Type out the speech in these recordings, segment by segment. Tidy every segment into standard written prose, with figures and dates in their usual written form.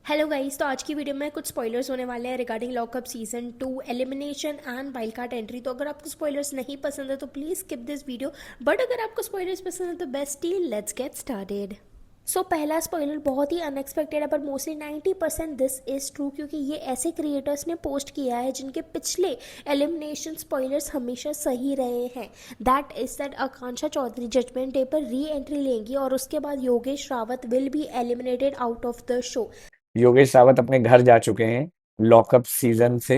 Hello guys, तो आज की वीडियो में कुछ स्पॉयलर्स होने वाले हैं regarding lockup season 2 elimination and wild card entry. तो अगर आपको स्पॉयलर्स नहीं पसंद है तो please skip this video, but अगर आपको स्पॉयलर्स पसंद है तो बेस्टी लेट्स गेट स्टार्टेड। सो पहला स्पॉइलर बहुत ही अनएक्सपेक्टेड है, पर मोस्टली 90% दिस इज ट्रू, क्योंकि ये ऐसे क्रिएटर्स ने पोस्ट किया है जिनके पिछले एलिमिनेशन स्पॉयलर्स हमेशा सही रहे हैं। That is that Akanksha Chaudhary judgment day पर री एंट्री लेंगी और उसके बाद Yogesh Rawat will be eliminated out of the show. Yogesh Rawat अपने घर जा चुके हैं लॉकअप सीजन से।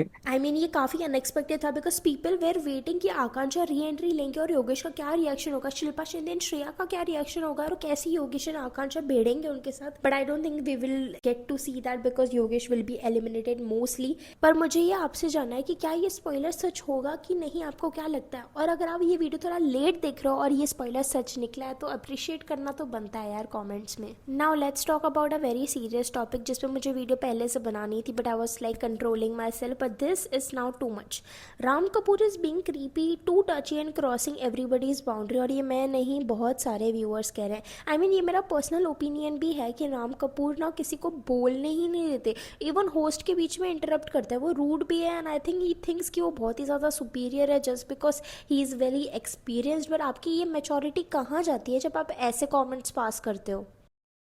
ये काफी अनएक्सपेक्टेड था, बिकॉज पीपल वेर वेटिंग कि आकांक्षा री एंट्री लेंगे और योगेश का क्या रिएक्शन होगा, शिल्पा शिंदे एंड श्रेया का क्या रिएक्शन होगा और कैसी योगेश एंड आकांक्षा भिड़ेंगे उनके साथ। But I don't think we will get to see that because Yogesh will be eliminated mostly. पर मुझे ये आपसे जानना है कि क्या ये स्पॉइलर सच होगा कि नहीं, आपको क्या लगता है? और अगर आप ये वीडियो थोड़ा लेट देख रहे हो और ये स्पॉइलर सच निकला है तो अप्रिशिएट करना तो बनता है यार कॉमेंट्स में। Now let's talk about a very serious topic जिसपे मुझे वीडियो पहले से बनानी थी, but I was like controlling myself, but this is now too much. Ram Kapoor is being creepy, too touchy and crossing everybody's boundary। और ये मैं नहीं, बहुत सारे व्यूअर्स कह रहे हैं। ये मेरा पर्सनल ओपिनियन भी है कि राम कपूर ना किसी को बोलने ही नहीं देते, इवन होस्ट के बीच में इंटरप्ट करता है, वो रूड भी है। And I think he thinks कि वो बहुत ही ज़्यादा सुपीरियर है just because he is very experienced. But आपकी ये मैच्योरिटी कहाँ जाती है जब आप ऐसे कॉमेंट्स पास करते हो?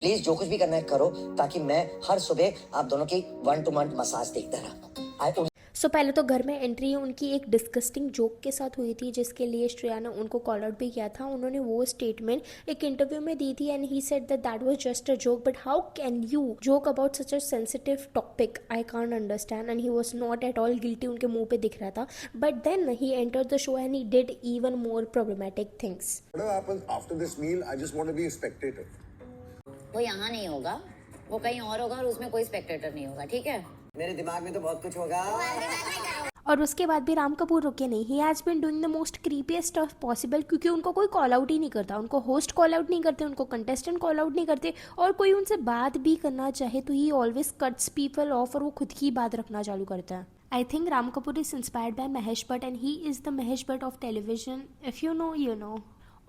प्लीज जो कुछ भी करना है करो, ताकि मैं हर सुबह आप दोनों की 1 to 1 मसाज देखता रहा। सो पहले तो घर में एंट्री उनकी एक डिस्गस्टिंग जोक के साथ हुई थी, जिसके लिए श्रेया ने उनको कॉल आउट भी किया था। उन्होंने वो स्टेटमेंट एक इंटरव्यू में दी थी and he said that that was just a joke, but how can you joke about such a sensitive topic? I can't understand. And he was not at all guilty, उनके मुंह पे दिख रहा था। But then he entered the show and he did even more problematic things. Whatever happens after this meal, I just want to be a spectator. वो यहाँ नहीं होगा, वो कहीं और होगा और उसमें कोई स्पेक्टेटर नहीं होगा, ठीक है? मेरे दिमाग में तो बहुत कुछ होगा। और उसके बाद भी राम कपूर रुके नहीं। He has been doing the most creepiest stuff possible, क्योंकि उनको कोई कॉल आउट ही नहीं करता, उनको होस्ट कॉल आउट नहीं करते, उनको कंटेस्टेंट कॉल आउट नहीं करते, और कोई उनसे बात भी करना चाहे तो he always cuts people off और वो खुद की बात रखना चालू करता है। I think Ram Kapoor is inspired by Mahesh Bhatt and he is the Mahesh Bhatt of television, if you know you know.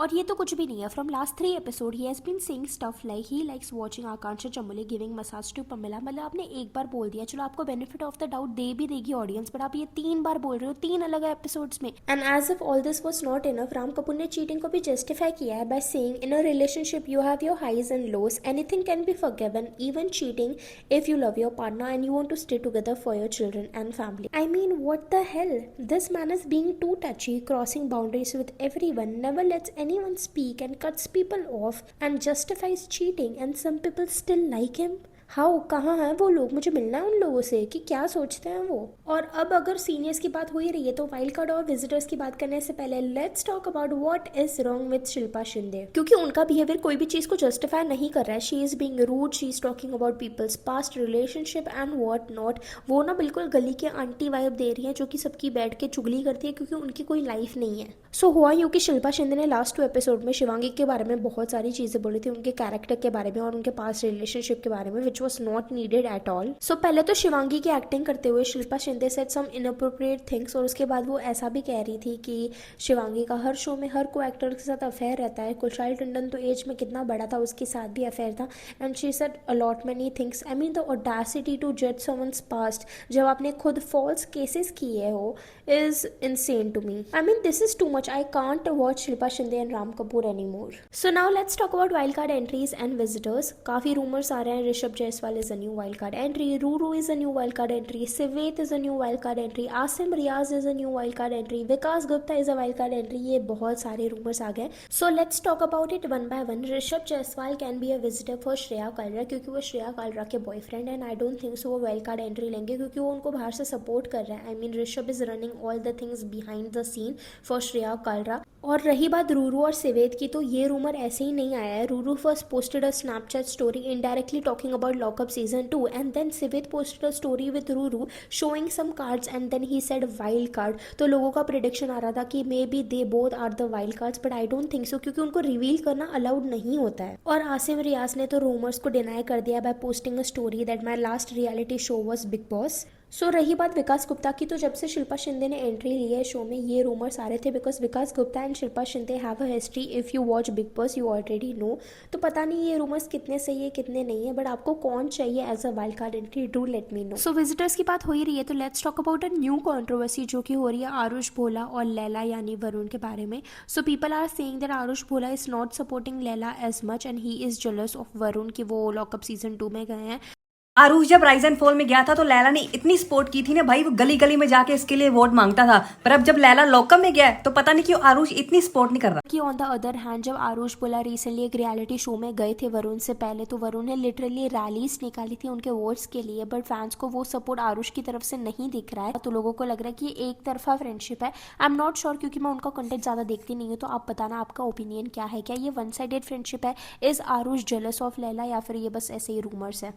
और ये तो कुछ भी नहीं है। From last 3 episode he has been saying stuff like he likes watching Akanksha Chambole giving massage to Pamela. मतलब आपने एक बार बोल दिया, चलो आपको बेनिफिट ऑफ द डाउट दे भी देगी ऑडियंस, बट आप ये 3 बार बोल रहे हो 3 अलग एपिसोड्स में। And as if all this was not enough, Ram Kapoor ने चीटिंग को भी जस्टिफाई किया है by saying in a relationship you have your highs and lows, anything can be forgiven, even cheating, if you love your partner and you want to stay together for your children and family. What the hell, this man is being too touchy, crossing boundaries with everyone, never lets anyone speak and cuts people off and justifies cheating, and some people still like him. How, कहाँ हैं वो लोग? मुझे मिलना है उन लोगों से कि क्या सोचते हैं वो। और अब अगर सीनियर्स की बात हो ही रही है तो वाइल्ड कार्ड और विजिटर्स की बात करने से पहले let's talk about what is wrong with Shilpa Shinde, क्योंकि उनका बिहेवियर कोई भी चीज को जस्टिफाई नहीं कर रहा है। She is being rude, she is talking about people's past relationship and what not. वो ना बिल्कुल गली के आंटी वाइब दे रही है जो कि सबकी बैठ के चुगली करती है, क्योंकि उनकी कोई लाइफ नहीं है। सो हुआ यूँ कि शिल्पा शिंदे ने लास्ट 2 एपिसोड में शिवांगी के बारे में बहुत सारी चीजें बोली थी, उनके कैरेक्टर के बारे में और उनके पास्ट रिलेशनशिप के बारे में, which was not needed at all. So पहले तो शिवांगी की एक्टिंग करते हुए Shilpa Shinde said some inappropriate things, और उसके बाद वो ऐसा भी कह रही थी कि शिवांगी का हर शो में हर को एक्टर के साथ अफेयर रहता है। कुशाल टंडन तो एज में कितना बड़ा था, उसके साथ भी अफेयर था। And she said a lot many things. The audacity to जज समवन्स पास्ट जब आपने खुद फॉल्स केसेस किए हो is insane to me. This is too much. I can't watch Shilpa Shinde and Ram Kapoor any more. So now let's talk about wild card entries and visitors. काफी rumours आ रहे हैं, Rishabh Jaiswal is a new wild card entry, Ruru is a new wild card entry, Sivet is a new wild card entry, Asim Riaz is a new wild card entry, Vikas Gupta is a wild card entry। ये बहुत सारे rumours आ गए। So let's talk about it one by one. Rishabh Jaiswal can be a visitor for Shreya Kalra, क्योंकि वो श्रेया कालरा के boyfriend and I don't think सो वो wild card entry लेंगे, क्योंकि वो उनको बाहर से सपोर्ट कर रहा है। Rishabh is running all the things behind the scene for Shreya Kalra. और रही बात रूरू और सिवेद की, तो ये रूमर ऐसे ही नहीं आया है। Ruru first posted a Snapchat story indirectly talking about lockup season 2 and then Siwet posted a story with Ruru showing some cards and then he said wild card. तो लोगों का प्रिडिक्शन आ रहा था कि may be they both are the wild cards, but I don't think so, क्योंकि उनको reveal करना अलाउड नहीं होता है। और आसिम रियाज ने तो रूमर्स को डिनाई कर दिया by posting a story that my last reality show was Bigg Boss. So रही बात विकास गुप्ता की, तो जब से शिल्पा शिंदे ने एंट्री ली है शो में ये रूमर्स आ रहे थे because Vikas Gupta and Shilpa Shinde have a history. If you watch big boss you already know. तो पता नहीं ये रूमर्स कितने सही है कितने नहीं है, बट आपको कौन चाहिए as a wild card entry, do let me know. So visitors की बात हो ही रही है तो let's talk about a new controversy जो कि हो रही है आरुष भोला और लैला यानी वरुण के बारे में। So people are saying that Aarush Bhola is not supporting Laila as much and he is jealous of Varun कि वो लॉकअप सीजन 2 में गए हैं। आरुष जब राइज एंड फॉल में गया था तो लैला ने इतनी सपोर्ट की थी ना भाई, वो गली गली में जाके इसके लिए वोट मांगता था। पर अब जब लैला लॉकअप में गया है तो पता नहीं क्यों आरुष इतनी सपोर्ट नहीं कर रहा। कि ऑन द अदर हैंड जब आरुष भोला रिसेंटली एक रियलिटी शो में गए थे वरुण से पहले, तो वरुण ने लिटरली रैलीज निकाली थी उनके वोट्स के लिए, बट फैंस को वो सपोर्ट आरुष की तरफ से नहीं दिख रहा है। तो लोगों को लग रहा है कि ये एक तरफा फ्रेंडशिप है। आई एम नॉट श्योर क्योंकि मैं उनका कंटेंट ज़्यादा देखती नहीं हूँ, तो आप बताना आपका ओपिनियन क्या है। क्या ये वन साइडेड फ्रेंडशिप है? Is Aarush jealous of Laila या फिर ये बस ऐसे ही रूमर्स है?